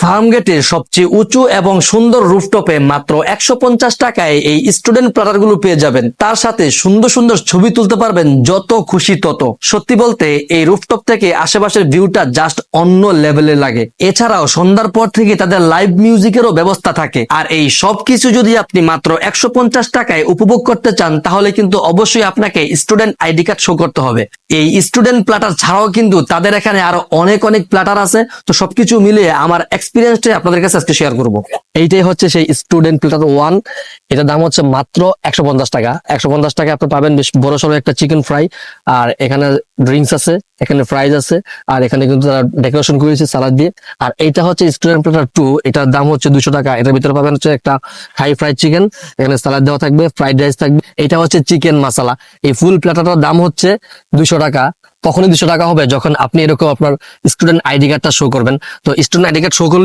ফার্মগেটের সবচেয়ে উঁচু এবং সুন্দর রুফটপে মাত্র 150 টাকায় এই স্টুডেন্ট প্ল্যাটারগুলো পেয়ে যাবেন। তার সাথে সুন্দর সুন্দর ছবি তুলতে পারবেন যত খুশি তত। সত্যি বলতে এই রুফটপ থেকে আশেপাশের ভিউটা জাস্ট অন্য লেভেলের লাগে। এছাড়াও সন্ধ্যার পর থেকে তাদের লাইভ মিউজিকেরও ব্যবস্থা থাকে। আর এই সবকিছু যদি আপনি মাত্র 150 টাকায় উপভোগ করতে চান তাহলে কিন্তু অবশ্যই আপনাকে স্টুডেন্ট আইডি কার্ড শো করতে হবে। এই স্টুডেন্ট প্ল্যাটার ছাড়াও কিন্তু তাদের এখানে আরো অনেক প্ল্যাটার আছে। তো সবকিছু মিলিয়ে আমার এক্সপিরিয়েন্সটা আপনাদের কাছে আজকে শেয়ার করব। এইটাই হচ্ছে সেই স্টুডেন্ট প্ল্যাটার 1। এটার দাম হচ্ছে মাত্র 150 টাকা। 150 টাকা আপনি পাবেন বেশ বড় সড়ো একটা চিকেন ফ্রাই, আর এখানে ড্রিঙ্কস আছে, এখানে ফ্রাইজ আছে, আর এখানে কিন্তু তারা ডেকোরেশন করেছে সালাদ দিয়ে। আর এইটা হচ্ছে স্টুডেন্ট প্ল্যাটার 2। এটার দাম হচ্ছে 200 টাকা। এটার ভিতরে পাবেন হচ্ছে একটা হাই ফ্রাইড চিকেন, এখানে সালাদ দেওয়া থাকবে, ফ্রাইড রাইস থাকবে। এটা হচ্ছে চিকেন মশলা। এই ফুল প্ল্যাটারটার দাম হচ্ছে 200 টাকা। কখনই 200 টাকা হবে যখন আপনি এরকম আপনার স্টুডেন্ট আইডি কার্ডটা শো করবেন। তো স্টুডেন্ট আইডি কার্ড শো করলে